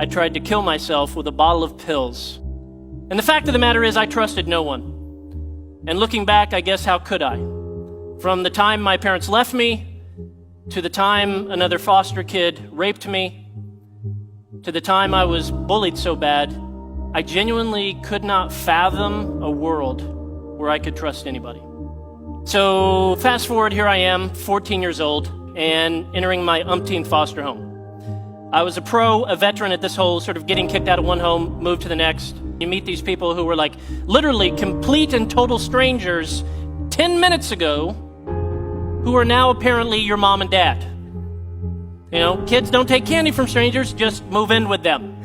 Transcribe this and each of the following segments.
I tried to kill myself with a bottle of pills. And the fact of the matter is, I trusted no one. And looking back, I guess, how could I? From the time my parents left me, to the time another foster kid raped me, to the time I was bullied so bad, I genuinely could not fathom a world where I could trust anybody. So fast forward, here I am, 14 years old, and entering my umpteenth foster home. I was a veteran at this whole sort of getting kicked out of one home, moved to the next. You meet these people who were like literally complete and total strangers 10 minutes ago, who are now apparently your mom and dad. You know, kids don't take candy from strangers, just move in with them.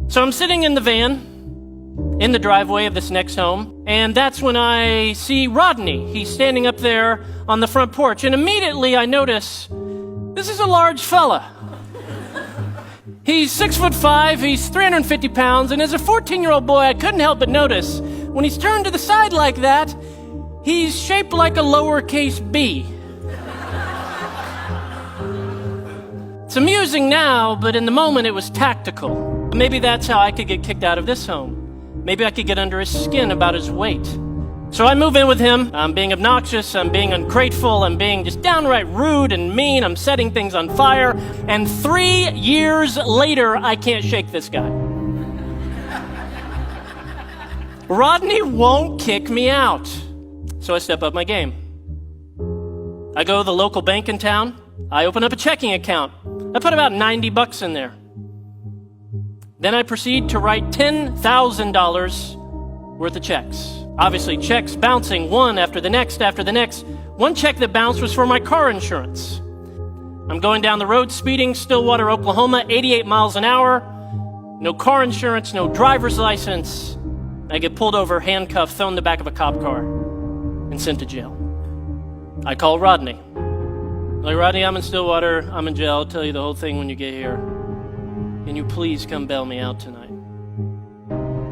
So I'm sitting in the van, in the driveway of this next home, and that's when I see Rodney. He's standing up there on the front porch, and immediately I notice, this is a large fella. He's 6'5", he's 350 pounds, and as a 14-year-old boy, I couldn't help but notice, when he's turned to the side like that, he's shaped like a lowercase b. It's amusing now, but in the moment it was tactical. Maybe that's how I could get kicked out of this home. Maybe I could get under his skin about his weight. So I move in with him. I'm being obnoxious, I'm being ungrateful, I'm being just downright rude and mean, I'm setting things on fire, and 3 years later, I can't shake this guy. Rodney won't kick me out. So I step up my game. I go to the local bank in town. I open up a checking account. I put about $90 in there. Then I proceed to write $10,000 worth of checks. Obviously, checks bouncing one after the next after the next. One check that bounced was for my car insurance. I'm going down the road speeding, Stillwater, Oklahoma, 88 miles an hour. No car insurance, no driver's license. I get pulled over, handcuffed, thrown in the back of a cop car, and sent to jail. I call Rodney. Like, Rodney, I'm in Stillwater, I'm in jail, I'll tell you the whole thing when you get here. Can you please come bail me out tonight?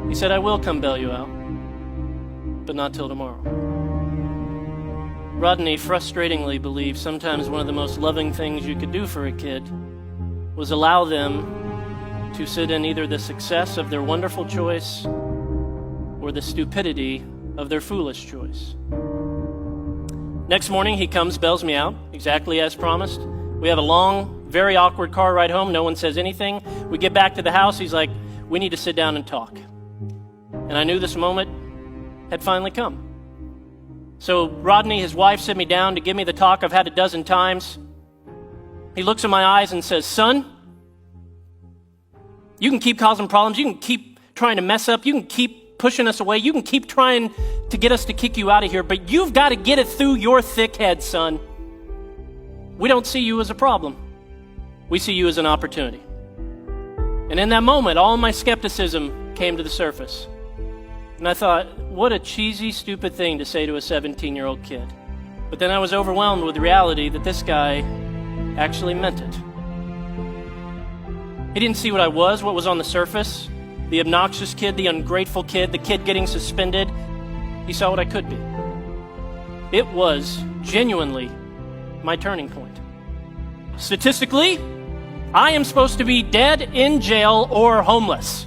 He said, I will come bail you out, but not till tomorrow. Rodney frustratingly believed sometimes one of the most loving things you could do for a kid was allow them to sit in either the success of their wonderful choice or the stupidity of their foolish choice. Next morning, he comes, bails me out, exactly as promised. We have a long, very awkward car ride home. No one says anything. We get back to the house. He's like, we need to sit down and talk. And I knew this moment had finally come. So Rodney, his wife, sit me down to give me the talk I've had a dozen times. He looks in my eyes and says, son, you can keep causing problems. You can keep trying to mess up. You can keep pushing us away. You can keep trying to get us to kick you out of here, but you've got to get it through your thick head, son. We don't see you as a problem. We see you as an opportunity. And in that moment, all my skepticism came to the surface. And I thought, what a cheesy, stupid thing to say to a 17-year-old kid. But then I was overwhelmed with the reality that this guy actually meant it. He didn't see what I was, what was on the surface. The obnoxious kid, the ungrateful kid, the kid getting suspended. He saw what I could be. It was genuinely my turning point. Statistically, I am supposed to be dead, in jail, or homeless.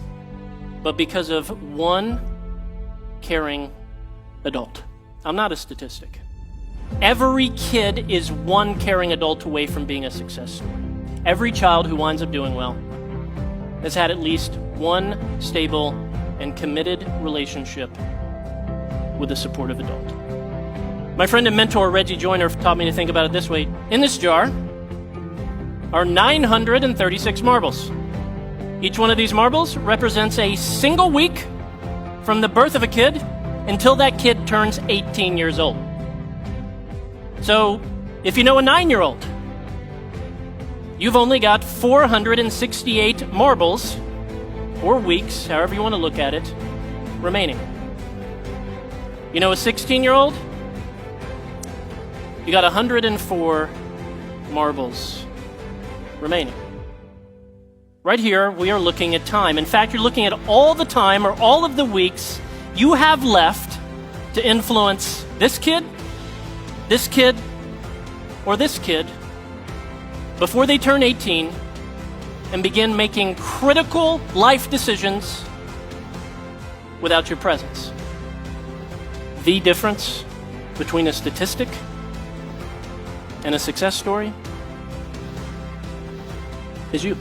But because of one caring adult. I'm not a statistic. Every kid is one caring adult away from being a success story. Every child who winds up doing well has had at least one stable and committed relationship with a supportive adult. My friend and mentor, Reggie Joyner, taught me to think about it this way. In this jar are 936 marbles. Each one of these marbles represents a single week from the birth of a kid until that kid turns 18 years old. So, if you know a 9-year-old, you've only got 468 marbles, or weeks, however you want to look at it, remaining. You know a 16-year-old? You got 104 marbles remaining. Right here, we are looking at time. In fact, you're looking at all the time or all of the weeks you have left to influence this kid, or this kid before they turn 18 and begin making critical life decisions without your presence. The difference between a statistic and a success story is you.